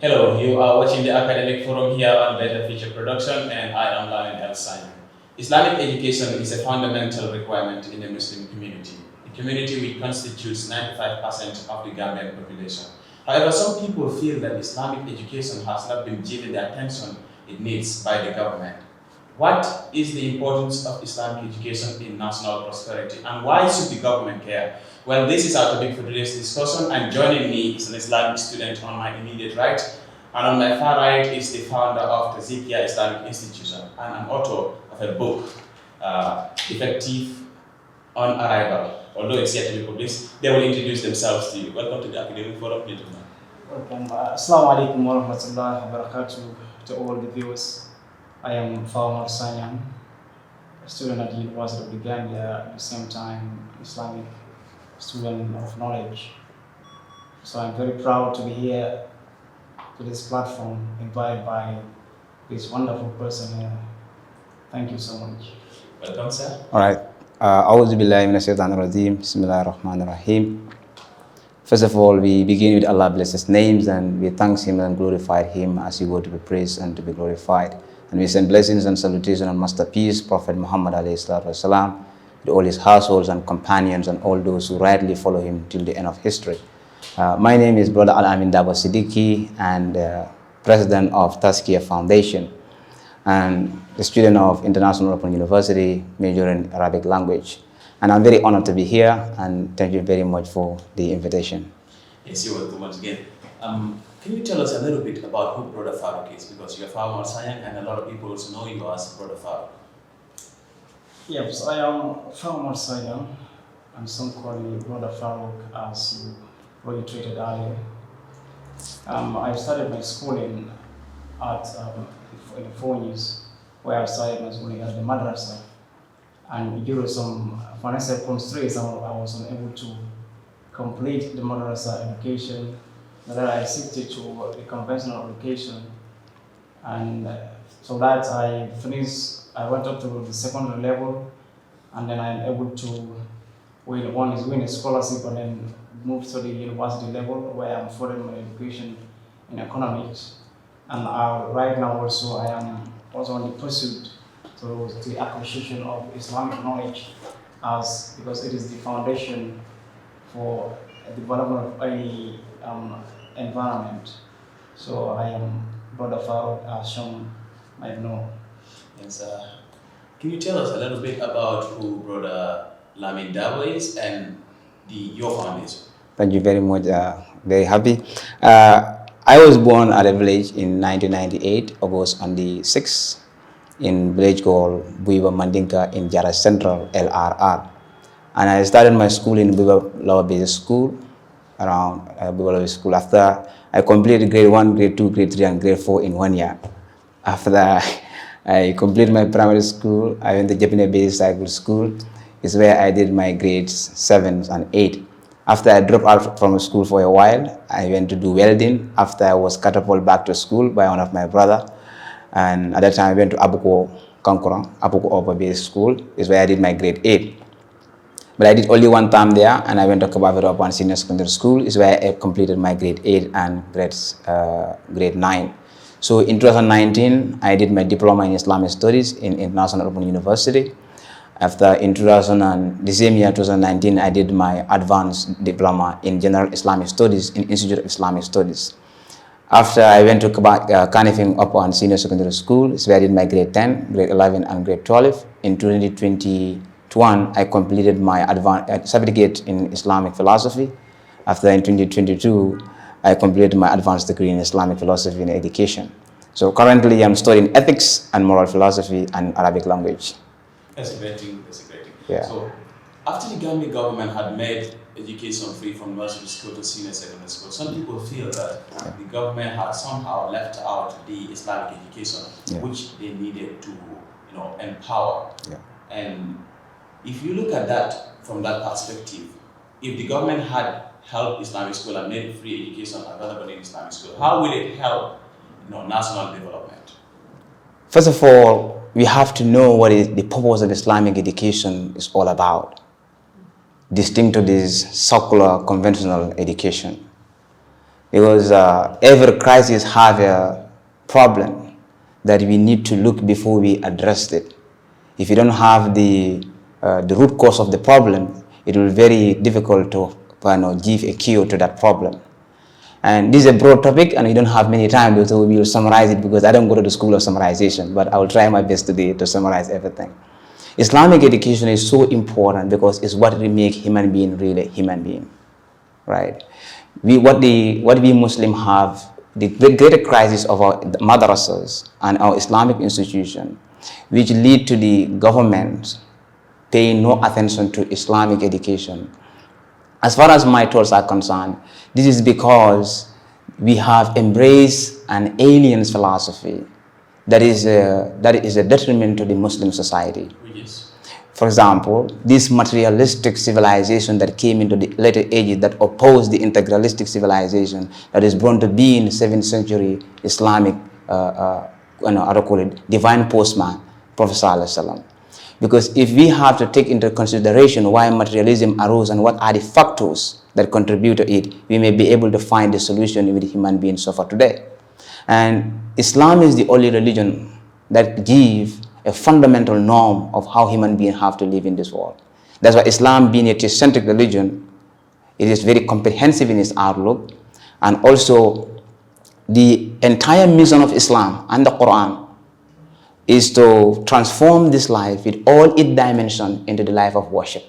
Hello, you are watching the Academic Forum here on Better Future Production, and I am Lion El Simon. Islamic education is a fundamental requirement in the Muslim community, a community which constitutes 95% of the Gambian population. However, some people feel that Islamic education has not been given the attention it needs by the government. What is the importance of Islamic education in national prosperity, and why should the government care? Well, this is our topic for today's discussion, and joining me is an Islamic student on my immediate right, and on my far right is the founder of the Zikia Islamic Institution and an author of a book, Effective on Arrival. Although it's yet to be published, they will introduce themselves to you. Welcome to the Academic Forum, gentlemen. Welcome. Assalamu alaikum wa rahmatullahi wa barakatuh to all the viewers. I am Fawmar Sanyang, a student at the University of the Gambia, at the same time Islamic student of knowledge. So I'm very proud to be here to this platform, invited by this wonderful person here. Thank you so much. Welcome, sir. All right. A'udhu billahi minash shaitanir rajim. Bismillahir rahmanir rahim. First of all, we begin with Allah bless His names, and we thank Him and glorify Him as He were to be praised and to be glorified. And we send blessings and salutations on Master Peace, Prophet Muhammad alayhi salatu wasalam, with all his households and companions and all those who rightly follow him till the end of history. My name is Brother Al-Amin Dabo Siddiqui, and President of Tazkiyah Foundation, and a student of International Open University, major in Arabic language. And I'm very honored to be here, and thank you very much for the invitation. Yes, you're welcome once again. Can you tell us a little bit about who Brother Farouk is? Because you're Fawmar Sanyang, and a lot of people also know you as Brother Farouk. Yes, I am Fawmar Sanyang, and some call me Brother Farouk, as you reiterated earlier. I started my schooling at in the 4 years, where I started my schooling at the madrasa, and due to some financial constraints, I was unable to complete the madrasa education. Then I shifted to the conventional education, and so that I finished. I went up to the secondary level, and then I'm able to win a scholarship, and then move to the university level, where I'm furthering my education in economics. And right now also I am also on the pursuit to the acquisition of Islamic knowledge, because it is the foundation for the development of any environment. So I am Brother Farouk, as some might know. Yes, can you tell us a little bit about who Brother Lamin Dabo is and your foundation? Thank you very much. Very happy. I was born at a village in 1998, August on the 6th, in a village called Buiba Mandinka in Jara Central, LRR. And I started my school in Buiba Lower Basic School, around Buiba Lower School. After I completed grade 1, grade 2, grade 3, and grade 4 in 1 year. After that, I completed my primary school. I went to Japanese Basic Cycle School. It's where I did my grades 7 and 8. After I dropped out from school for a while, I went to do welding. After I was catapulted back to school by one of my brother. And at that time, I went to Abuko Kankurang, Abuko Upper Basic School, is where I did my grade 8. But I did only 1 term there, and I went to Kabavero Upper Senior Secondary School, is where I completed my grade 8 and grade 9. So in 2019, I did my diploma in Islamic Studies in International Open University. After the same year, 2019, I did my advanced diploma in General Islamic Studies in Institute of Islamic Studies. After I went to Kanifing Upper and Senior Secondary School, is where I did my grade 10, grade 11, and grade 12. In 2021, I completed my advanced certificate in Islamic philosophy. After in 2022, I completed my advanced degree in Islamic philosophy and education. So currently, I'm studying ethics and moral philosophy and Arabic language. That's a great thing. That's a great thing. Yeah. So, after the Gambia government had made education free from nursery school to senior secondary school, some people feel that the government had somehow left out the Islamic education, which they needed to, empower. Yeah. And if you look at that from that perspective, if the government had helped Islamic school and made free education available in Islamic school, how will it help, national development? First of all, we have to know what the purpose of Islamic education is all about, distinct to this secular conventional education. because every crisis have a problem that we need to look before we address it. If you don't have the root cause of the problem, it will be very difficult to give a cure to that problem. And this is a broad topic, and we don't have many time, so we will summarize it because I don't go to the school of summarization, but I will try my best today to summarize everything. Islamic education is so important because it's what we make human being really human being, right? What we Muslim have, the greater crisis of our madrasas and our Islamic institution, which lead to the government paying no attention to Islamic education. As far as my thoughts are concerned, this is because we have embraced an alien philosophy that is a detriment to the Muslim society. Yes. For example, this materialistic civilization that came into the later ages that opposed the integralistic civilization that is born to be in the 7th century Islamic, divine postman, Prophet Sallallahu Alaihi Wasallam. Because if we have to take into consideration why materialism arose and what are the factors that contribute to it, we may be able to find the solution with human beings suffer today. And Islam is the only religion that gives a fundamental norm of how human beings have to live in this world. That's why Islam, being a theocentric religion, it is very comprehensive in its outlook, and also the entire mission of Islam and the Quran is to transform this life with all its dimensions into the life of worship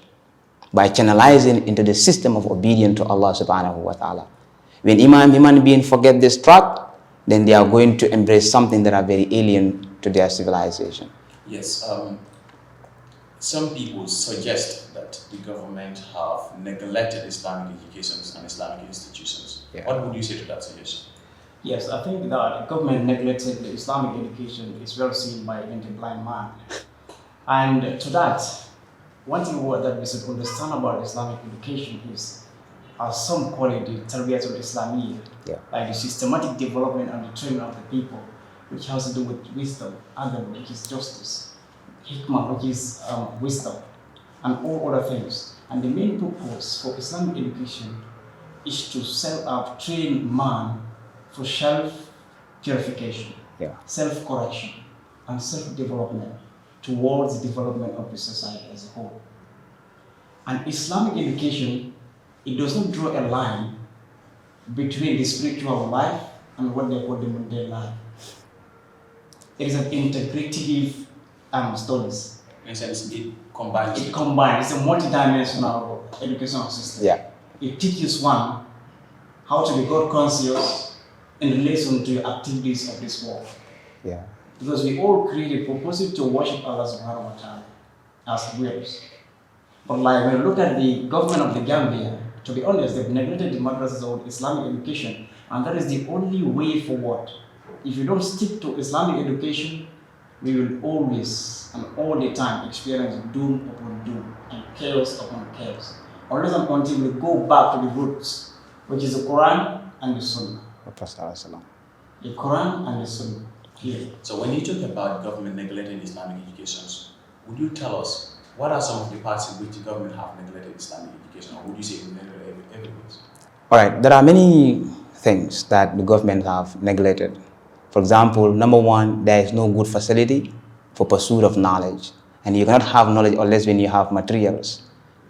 by channelizing into the system of obedience to Allah subhanahu wa ta'ala. When human beings forget this track, then they are going to embrace something that are very alien to their civilization. Yes. Some people suggest that the government have neglected Islamic educations and Islamic institutions. Yeah. What would you say to that suggestion? Yes, I think that government neglected the Islamic education is well seen by any blind man. And to that, one thing that we should understand about Islamic education is, as some call it, the Tarbiyatul Islamiyya, like the systematic development and the training of the people, which has to do with wisdom, adab, which is justice, hikmah, which is wisdom, and all other things. And the main purpose for Islamic education is to train man for self-purification, self-correction, and self-development towards the development of the society as a whole. And Islamic education, it does not draw a line between the spiritual life and what they call the mundane life. It is an integrative studies. In a sense, it combines. It combines. It's a multidimensional educational system. Yeah. It teaches one how to be God conscious in relation to activities of this world. Yeah. Because we all created purposely to worship Allah subhanahu wa ta'ala as wills. But like when you look at the government of the Gambia, to be honest, they've neglected the madrasas of Islamic education, and that is the only way forward. If you don't stick to Islamic education, we will always and all the time experience doom upon doom and chaos upon chaos. Unless and until we go back to the roots, which is the Quran and the Sunnah. The Quran and the Sunnah. Here. So when you talk about government neglecting Islamic educations, would you tell us what are some of the parts in which the government have neglected Islamic education, or would you say we neglected everything? All right, there are many things that the government have neglected. For example, number one, there is no good facility for pursuit of knowledge, and you cannot have knowledge unless when you have materials.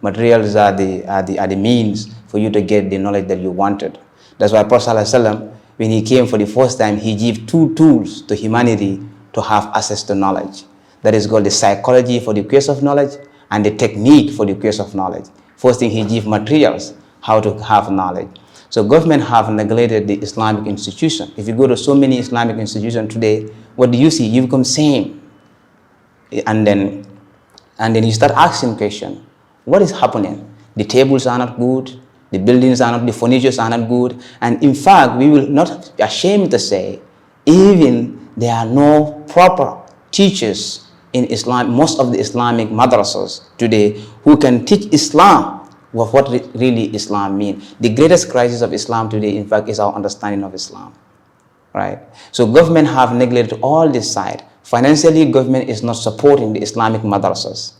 Materials are the means for you to get the knowledge that you wanted. That's why Prophet ﷺ, when he came for the first time, he gave two tools to humanity to have access to knowledge. That is called the psychology for the quest of knowledge and the technique for the quest of knowledge. First thing, he gave materials, how to have knowledge. So government have neglected the Islamic institution. If you go to so many Islamic institutions today, what do you see? You become same. And then you start asking questions. What is happening? The tables are not good. The buildings are not, the furnitures are not good. And in fact, we will not be ashamed to say, even there are no proper teachers in Islam, most of the Islamic madrasas today, who can teach Islam what really Islam means. The greatest crisis of Islam today, in fact, is our understanding of Islam, right? So government have neglected all this side. Financially, government is not supporting the Islamic madrasas.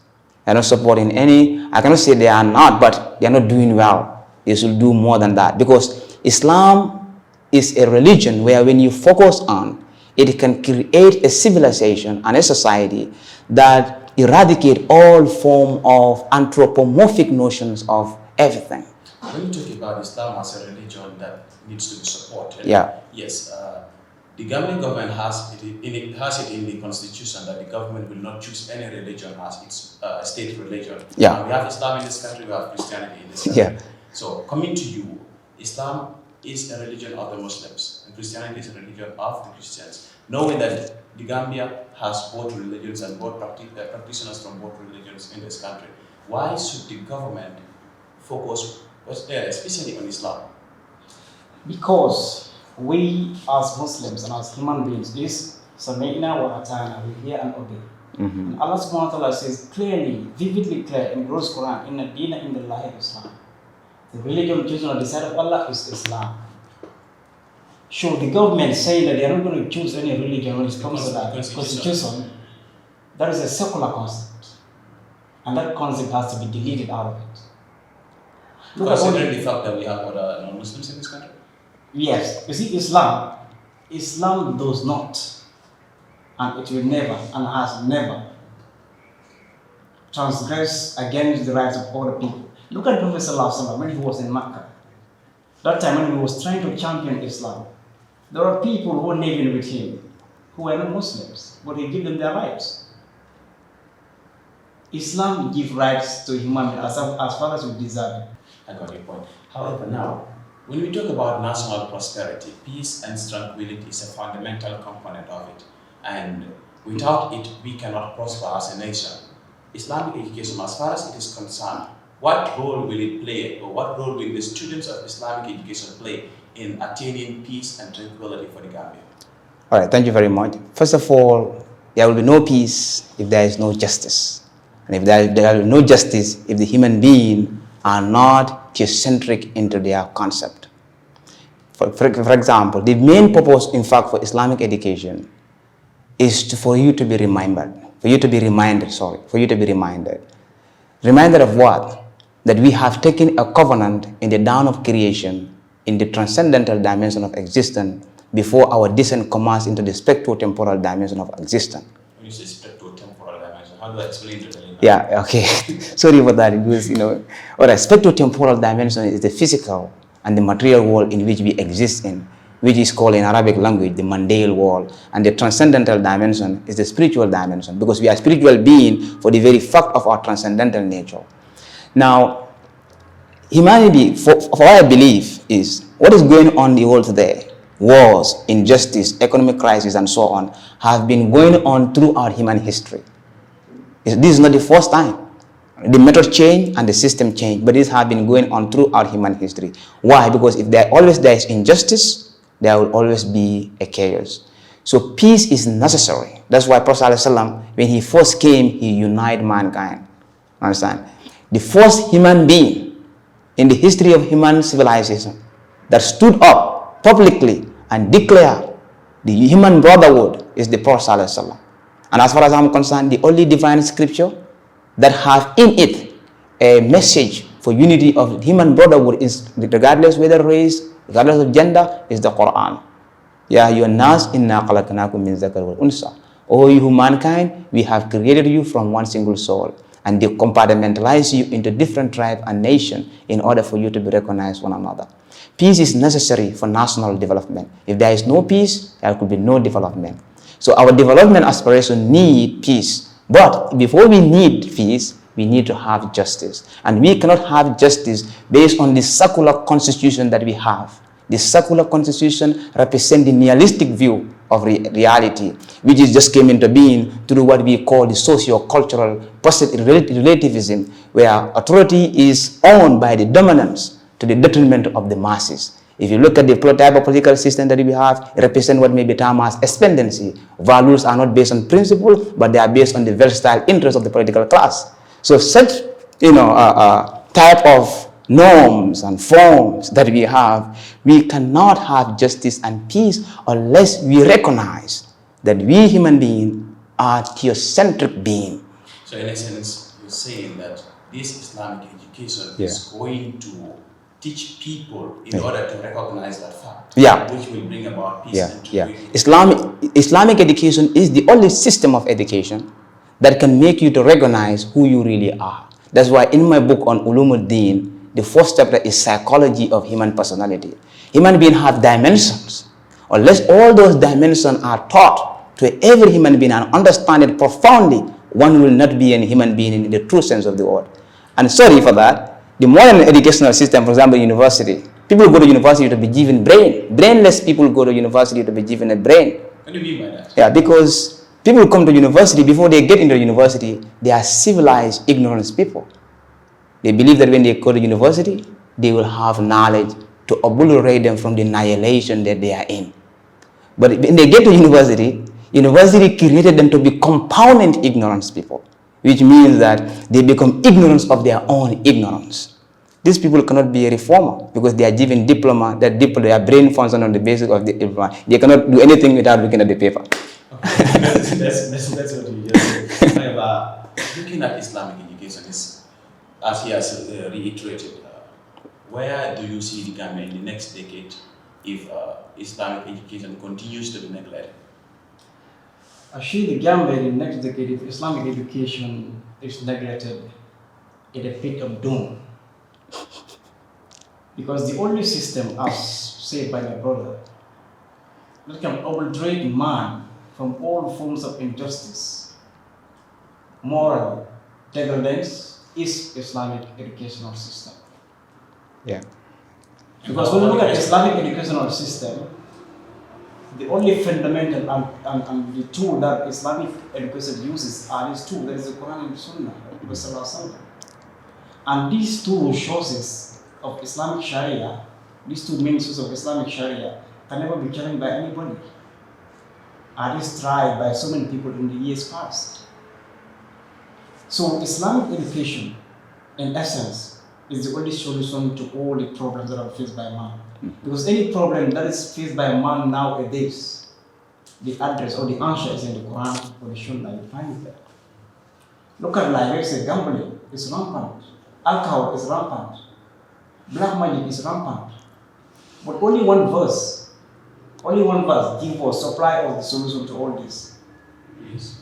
They're not supporting any, I cannot say they are not, but they're not doing well. They should do more than that, because Islam is a religion where when you focus on, it can create a civilization and a society that eradicate all form of anthropomorphic notions of everything. When you talk about Islam as a religion that needs to be supported, Yeah. yes, the Gambian government has it in the constitution that the government will not choose any religion as its state religion. Yeah. We have Islam in this country, we have Christianity in this country. Yeah. So coming to you, Islam is a religion of the Muslims and Christianity is a religion of the Christians. Knowing that the Gambia has both religions and both practitioners from both religions in this country, why should the government focus especially on Islam? Because we as Muslims and as human beings is Sami'na wa ata'na, we hear and obey. And Allah subhanahu wa ta'ala says clearly, vividly clear in Gross Quran, Inna Dina Indallahi Islam. The religion chosen on the side of Allah is Islam. Sure, the government saying that they are not going to choose any religion when it comes to that constitution, that is a secular concept. And that concept has to be deleted out of it. Considering the fact that we have other non-Muslims in this country? Yes. You see, Islam does not, and it will never, and has never, transgress against the rights of other people. Look at Prophet ﷺ when he was in Mecca. That time when he was trying to champion Islam, there were people who were living with him who were not Muslims, but he gave them their rights. Islam gives rights to human beings as far as we deserve it. I got your point. However, now, when we talk about national prosperity, peace and tranquility is a fundamental component of it. And without it, we cannot prosper as a nation. Islamic education, as far as it is concerned, what role will it play, or what role will the students of Islamic education play in attaining peace and tranquility for the Gambia? All right, thank you very much. First of all, there will be no peace if there is no justice. And if there will be no justice if the human beings are not theocentric into their concept. For example, the main purpose, in fact, for Islamic education is for you to be reminded. Reminded of what? That we have taken a covenant in the dawn of creation, in the transcendental dimension of existence, before our descent commands into the spectro-temporal dimension of existence. When you say spectro-temporal dimension, how do I explain it to the Yeah, okay. Sorry about that. Because, alright, spectro-temporal dimension is the physical and the material world in which we exist in, which is called in Arabic language the mundane world. And the transcendental dimension is the spiritual dimension, because we are spiritual beings for the very fact of our transcendental nature. Now, humanity, for what I believe, is what is going on in the world today, wars, injustice, economic crisis, and so on, have been going on throughout human history. This is not the first time. The method change and the system change, but this has been going on throughout human history. Why? Because if there is injustice, there will always be a chaos. So peace is necessary. That's why Prophet ﷺ, when he first came, he united mankind. Understand? The first human being in the history of human civilization that stood up publicly and declared the human brotherhood is the Prophet ﷺ. And as far as I'm concerned, the only divine scripture that have in it a message for unity of human brotherhood is, regardless whether race, regardless of gender, is the Quran. Ya ayyuhan nas inna khalaqnakum min zakar wal unsa. O you mankind, we have created you from one single soul, and they compartmentalize you into different tribes and nations in order for you to be recognized one another. Peace is necessary for national development. If there is no peace, there could be no development. So our development aspiration need peace. But before we need peace, we need to have justice. And we cannot have justice based on the secular constitution that we have. The secular constitution represents the nihilistic view of reality, which is just came into being through what we call the socio-cultural relativism, where authority is owned by the dominance to the detriment of the masses. If you look at the type of political system that we have, it represents what may be termed as ascendancy. Values are not based on principle, but they are based on the versatile interests of the political class. So such, type of norms and forms that we have, we cannot have justice and peace unless we recognize that we human beings are theocentric beings. So in essence, you're saying that this Islamic education is going to teach people in order to recognize that fact, which will bring about peace and tranquility. Islamic education is the only system of education that can make you to recognize who you really are. That's why in my book on Ulumuddin, the first chapter is psychology of human personality. Human beings have dimensions. Unless all those dimensions are taught to every human being and understand it profoundly, one will not be a human being in the true sense of the word. And sorry for that, the modern educational system, for example, university, people go to university to be given brain. Brainless people go to university to be given a brain. What do you mean by that? Yeah, because people come to university, before they get into university, they are civilized, ignorant people. They believe that when they go to university, they will have knowledge to obliterate them from the annihilation that they are in. But when they get to university, university created them to be compounded ignorance people, which means that they become ignorant of their own ignorance. These people cannot be a reformer because they are given diploma, their brain function on the basis of the diploma. They cannot do anything without looking at the paper. Okay. that's what you just said. However, looking at Islamic education, as he has reiterated, where do you see the Gambia in the next decade if Islamic education continues to be neglected? I see the Gambia in the next decade if Islamic education is neglected in a pit of doom. Because the only system, as said by my brother, that can obliterate man from all forms of injustice, moral degradance, is Islamic educational system. Yeah. Because when you look at Islamic educational system, the only fundamental and the tool that Islamic education uses are these two. That is the Quran and the Sunnah. And these two sources of Islamic Sharia, these two main sources of Islamic Sharia, can never be challenged by anybody. Are these tried by so many people in the years past. So Islamic education, in essence, is the only solution to all the problems that are faced by man. Because any problem that is faced by man nowadays, the address or the answer is in the Quran or the Sunnah. You find it there. Look at like, let's say gambling is rampant, alcohol is rampant, black magic is rampant. But only one verse gives us, supply us the solution to all this. Yes.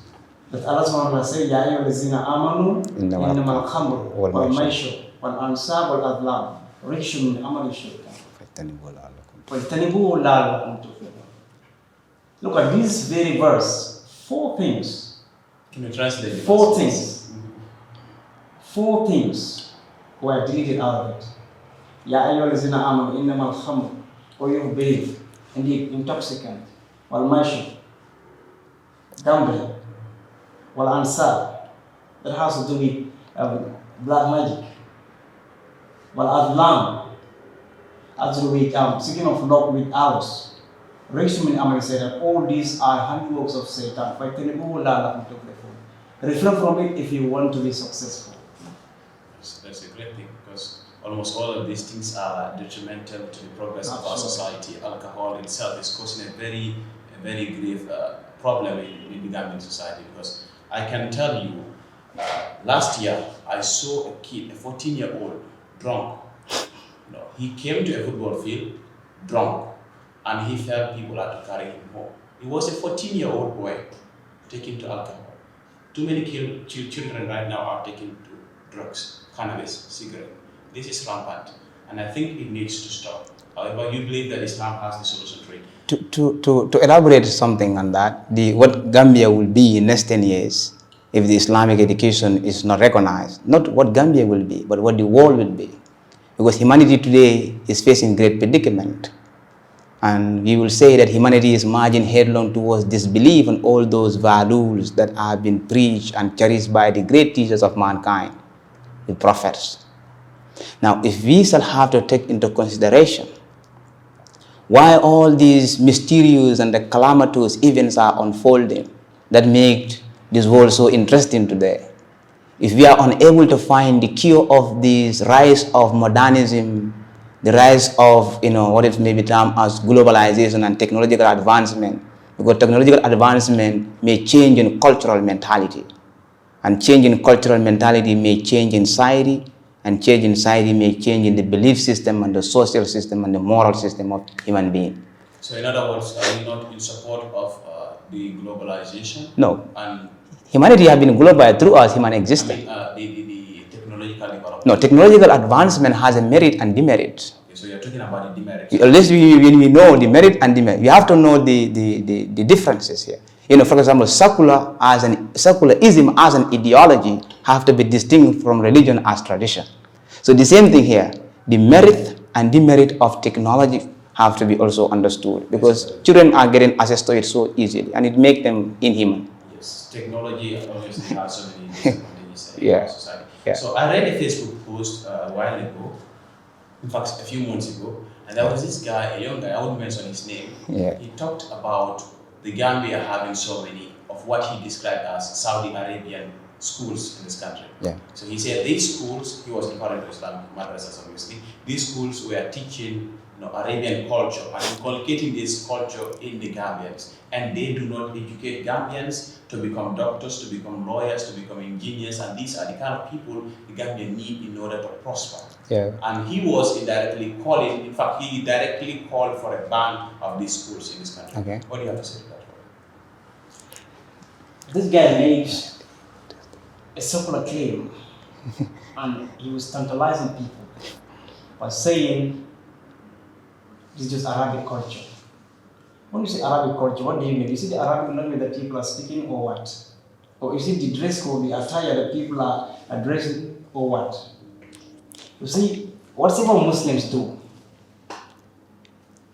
That Allah subhanahu wa ta'ala says, Ya ayyuhallazina amanu innamal khamru wal maishu wal ansab wal adlam rijsun min amali shaytan. Look at this very verse. 4 things. Can you translate it? 4 things. 4 things were deleted out of it. Ya ayyuhallazina amanu innamal khamru, or you believe, indeed intoxicant, wal maishu, gambling, wal ansab, that has to do with black magic, wal adlam, as to with speaking of luck with arrows. Rishmin Amari said that all these are handiworks of Satan. Refrain from it if you want to be successful. That's a great thing because almost all of these things are detrimental to the progress of our society. Alcohol itself is causing a very grave problem in the Gambian society because I can tell you, last year I saw a kid, a 14-year-old, drunk. He came to a football field drunk and he felt people had to carry him home. He was a 14-year-old boy taken to alcohol. Too many children right now are taken to drugs, cannabis, cigarette. This is rampant and I think it needs to stop. However, you believe that Islam has the solution to it? To elaborate something on that, what Gambia will be in next 10 years if the Islamic education is not recognized, not what Gambia will be, but what the world will be. Because humanity today is facing great predicament. And we will say that humanity is marching headlong towards disbelief in all those values that have been preached and cherished by the great teachers of mankind, the prophets. Now, if we shall have to take into consideration why all these mysterious and the calamitous events are unfolding that make this world so interesting today, if we are unable to find the cure of this rise of modernism, the rise of, what it may be termed as globalization and technological advancement, because technological advancement may change in cultural mentality, and change in cultural mentality may change in society, and change in society may change in the belief system and the social system and the moral system of human being. So in other words, are you not in support of the globalization? No. And humanity has been globalized through our human I existence. mean, the technological development. No, technological advancement has a merit and demerit. Okay, so you're talking about the demerits. At least when we know the merit and demerit, we have to know the differences here. For example, secularism as an ideology have to be distinct from religion as tradition. So the same thing here, the merit and demerit of technology have to be also understood, because children are getting access to it so easily and it makes them inhuman. Yes, technology obviously has so many disadvantages in Yeah. our society. Yeah. So I read a Facebook post a while ago, in fact a few months ago, and there was this guy, a young guy, I won't mention his name. Yeah. He talked about the Gambia having so many of what he described as Saudi Arabian schools in this country. Yeah. So he said these schools, he was referring to Islamic madrasas obviously, these schools were teaching Arabian culture and inculcating this culture in the Gambians, and they do not educate Gambians to become doctors, to become lawyers, to become engineers, and these are the kind of people the Gambia need in order to prosper. Yeah. And he was indirectly calling, in fact, he directly called for a ban of these schools in this country. Okay. What do you have to say to that? This guy made a circular claim and he was tantalizing people by saying this is just Arabic culture. When you say Arabic culture, what do you mean? Is it the Arabic language that people are speaking or what? Or is it the dress code, the attire that people are addressing or what? You see, whatever Muslims do,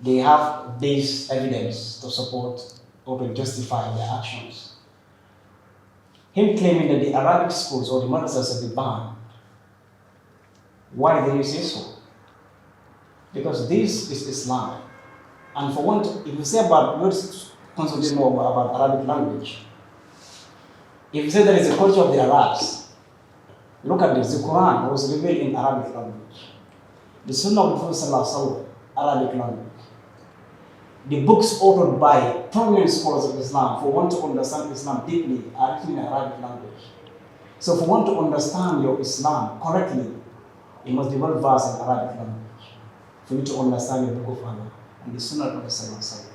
they have base evidence to support or to justify their actions. Him claiming that the Arabic schools or the madrasas have been banned, why do you say so? Because this is Islam. And for one, if you say about, let's concentrate more about Arabic language. If you say there is a culture of the Arabs, look at this, the Quran was revealed in Arabic language. The Sunnah of the Prophet Sallallahu Alaihi Wasallam, Arabic language. The books authored by prominent scholars of Islam, for one to understand Islam deeply, are written in Arabic language. So for one to understand your Islam correctly, you must be well versed in Arabic language. For you to understand the book of Allah and the Sunnah of the Prophet.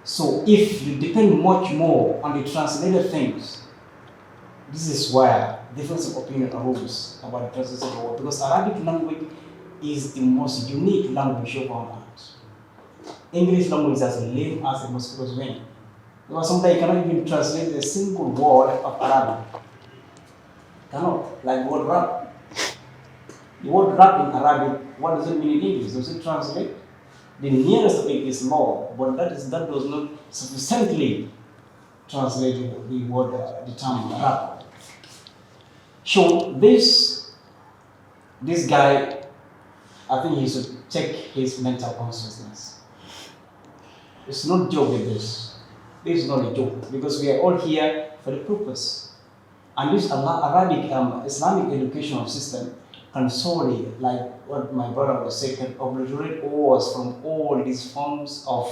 So if you depend much more on the translated things, this is where difference of opinion arose about the presence of the word. Because Arabic language is the most unique language of our earth. English language is as lame as a mosquito's wing. Because sometimes you cannot even translate a single word of Arabic. Cannot, like the word rap. The word rap in Arabic, what does it mean in English? Does it translate? The nearest of it is law, but that does not sufficiently translate the word, the term rap. So this guy, I think he should check his mental consciousness. It's not a joke with this. This is not a joke, because we are all here for the purpose. And this Arabic Islamic educational system can solely, like what my brother was saying, can obliterate us from all these forms of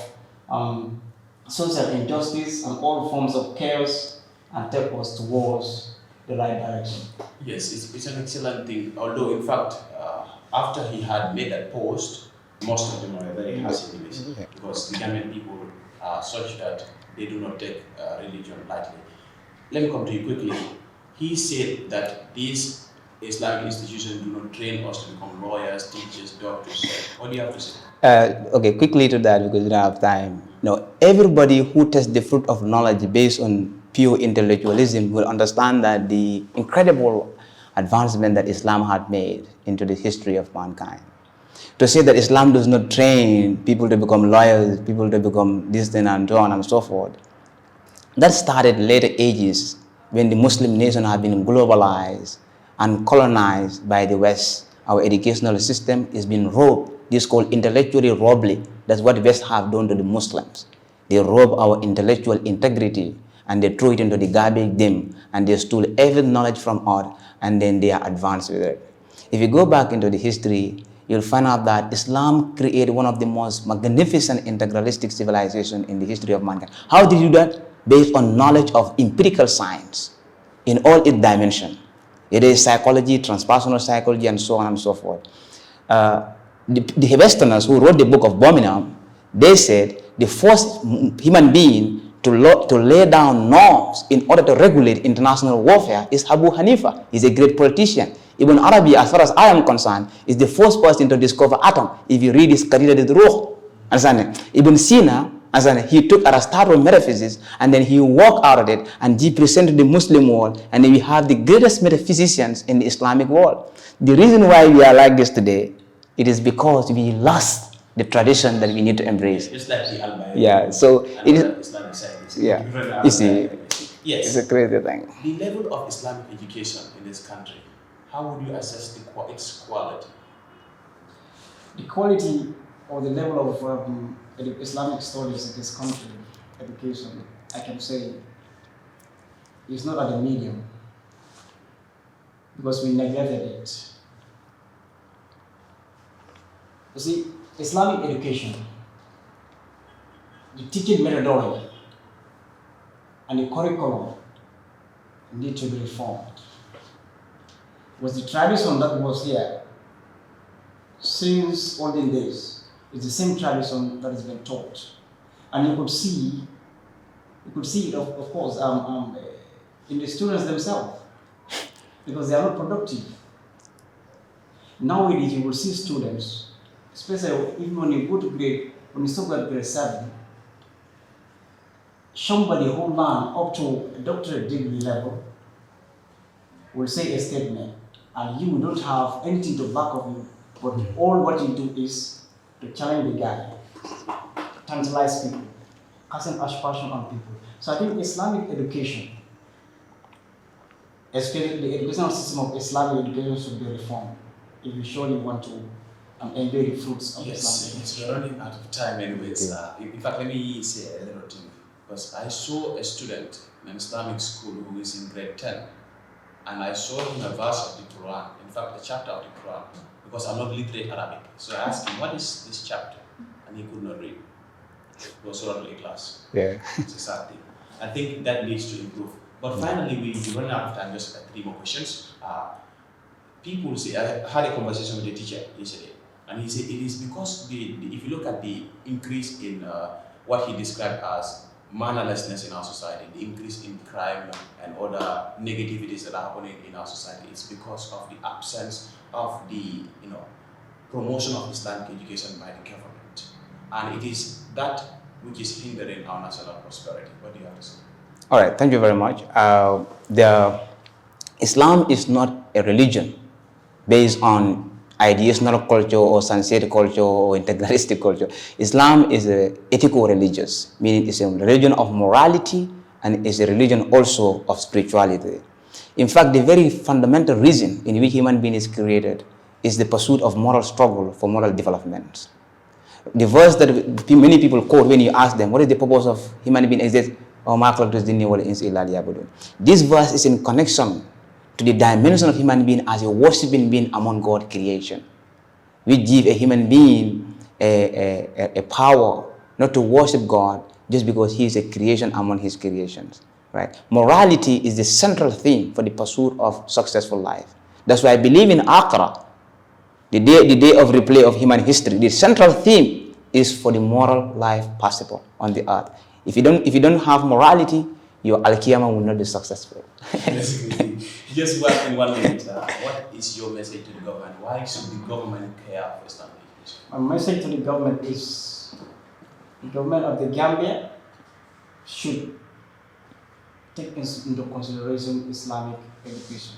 social injustice and all forms of chaos and take us towards the right direction. Yes, it's an excellent thing. Although, in fact, after he had made that post, most of them were very pacifist, because the Gambian people are such that they do not take religion lightly. Let me come to you quickly. He said that these Islamic institutions do not train us to become lawyers, teachers, doctors. What do you have to say? Okay, quickly to that, because we don't have time. Everybody who tests the fruit of knowledge based on pure intellectualism will understand that the incredible advancement that Islam had made into the history of mankind. To say that Islam does not train people to become lawyers, people to become this, then, and so on and so forth, that started later ages when the Muslim nation had been globalized and colonized by the West. Our educational system is being robbed. This is called intellectually robbery. That's what the West have done to the Muslims. They rob our intellectual integrity and they throw it into the garbage bin and they stole every knowledge from us and then they are advanced with it. If you go back into the history, you'll find out that Islam created one of the most magnificent integralistic civilizations in the history of mankind. How did you do that? Based on knowledge of empirical science in all its dimensions. It is psychology, transpersonal psychology, and so on and so forth. The Westerners who wrote the book of Birmingham, they said the first human being to lay down norms in order to regulate international warfare is Abu Hanifa. He's a great politician. Ibn Arabi, as far as I am concerned, is the first person to discover atom. If you read his Qadida al-Ruh, understand? Ibn Sina, he took Aristotle metaphysics and then he walked out of it and he presented the Muslim world, and then we have the greatest metaphysicians in the Islamic world. The reason why we are like this today, it is because we lost the tradition that we need to embrace. Just like the Al-Bayt. Yeah, so it is. Islamic science. Yeah, you see, yes. It's a crazy thing. The level of Islamic education in this country, how would you assess its quality? The quality or the level of Islamic studies in this country, education, I can say, is not at the medium, because we neglected it. You see, Islamic education, the teaching methodology and the curriculum need to be reformed. Was the tradition that was here since olden days is the same tradition that has been taught, and you could see it of course in the students themselves, because they are not productive. Nowadays you will see students, especially even when you go to when you stop at grade 7, somebody who learned up to a doctorate degree level will say a statement, and you don't have anything to back up you, but all what you do is to challenge the guy, tantalize people, casting aspersion on people. So I think Islamic education, especially the educational system of Islamic education, should be reformed if you surely want to enjoy the fruits of Islamic education. We're running out of time anyways. In fact, let me say a little thing, because I saw a student in an Islamic school who is in grade 10, and I saw him a verse of the Quran, in fact a chapter of the Quran, because I'm not literate Arabic. So I asked him, what is this chapter? And he could not read. It was Surah Al-Ikhlas. Yeah. It's a sad thing. I think that needs to improve. But finally, we run out of time, just like 3 more questions. People say, I had a conversation with a teacher yesterday, and he said it is because if you look at the increase in what he described as mannerlessness in our society, the increase in crime and other negativities that are happening in our society, it's because of the absence of the promotion of Islamic education by the government, and it is that which is hindering our national prosperity. What do you have to say? All right, thank you very much. Islam is not a religion based on ideational culture or sunset culture or integralistic culture. Islam is ethical religious, meaning it's a religion of morality and it's a religion also of spirituality. In fact, the very fundamental reason in which human being is created is the pursuit of moral struggle for moral development. The verse that many people quote when you ask them, what is the purpose of human being exist? This verse is in connection to the dimension of human being as a worshiping being among God creation. We give a human being a power not to worship God just because he is a creation among his creations. Right? Morality is the central theme for the pursuit of successful life. That's why I believe in Akhirah, the day of replay of human history. The central theme is for the moral life possible on the earth. If you don't have morality, your Al-Qiyamah will not be successful. Just in 1 minute, what is your message to the government? Why should the government care for Islamic education? My message to the government is the government of the Gambia should take into consideration Islamic education.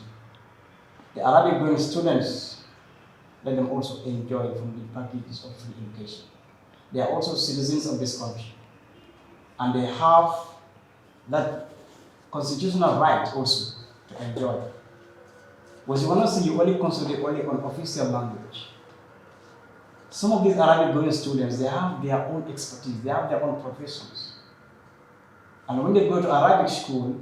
The Arabic going students, let them also enjoy from the packages of free education. They are also citizens of this country, and they have that constitutional right also to enjoy. Because you will not see you only concentrate only on official language. Some of these Arabic going students, they have their own expertise, they have their own professions. And when they go to Arabic school,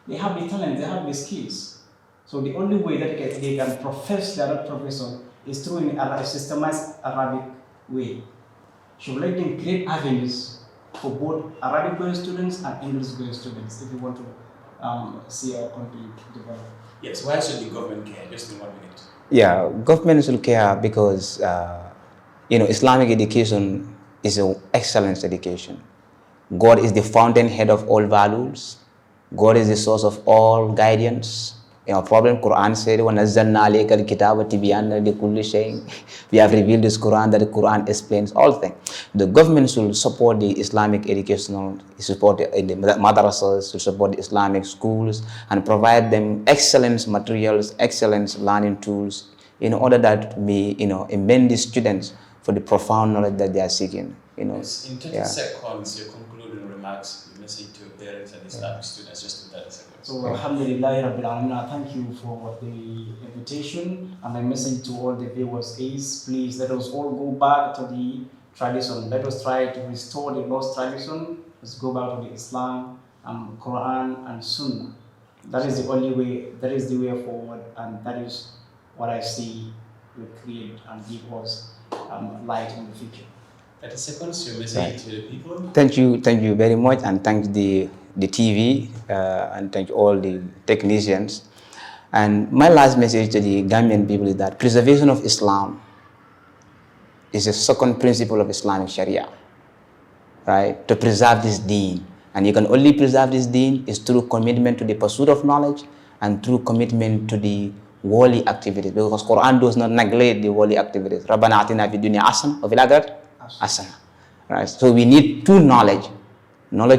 they have the talent, they have the skills. So the only way that they can profess their profession is through a systemized Arabic way. So let them create avenues for both Arabic going students and English going students if you want to see our country develop. Yes, why should the government care? Just in 1 minute. Yeah, government should care because Islamic education is an excellent education. God is the fountainhead of all values. God is the source of all guidance. Problem Quran said, وَنَزَّلْنَا عَلَيْكَ الْكِتَابَ تِبْيَانًا لِكُلِّ شَيْءٍ. We have revealed this Quran that the Quran explains all things. The government should support the Islamic educational, support the madrasas, to support the Islamic schools and provide them excellent materials, excellent learning tools in order that we, amend the students for the profound knowledge that they are seeking. Yes, in 30 seconds, your concluding remarks, your message to your parents and Islamic students, just in 30 seconds. So, Alhamdulillah, Rabbil Alameen, thank you for the invitation. And my message to all the viewers is, please let us all go back to the tradition. Let us try to restore the lost tradition. Let's go back to the Islam, Quran, and Sunnah. That is the only way, that is the way forward, and that is what I see will create and give us light in the future. 30 seconds, your message to the people. Thank you very much, and thank the TV, and thank all the technicians. And my last message to the Gambian people is that preservation of Islam is a second principle of Islamic Sharia, right? To preserve this deen. And you can only preserve this deen is through commitment to the pursuit of knowledge and through commitment to the worldly activities, because Quran does not neglect the worldly activities. Rabbana atina fid dunya hasanah wa fil akhirati hasanah. Right? So we need two knowledge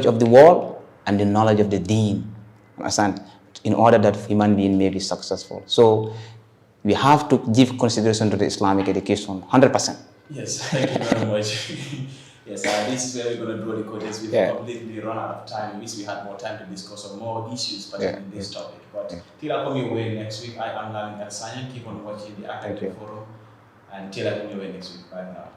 of the world and the knowledge of the deen, in order that human being may be successful. So we have to give consideration to the Islamic education 100%. Yes, thank you very much. Yes, this is where we're going to draw the curtains. We've completely run out of time. We wish we had more time to discuss on more issues pertaining to this topic. But till I come your way next week, I am Lamin El Sanyan. Keep on watching the Untitled Forum. And till I come your way next week. Bye now.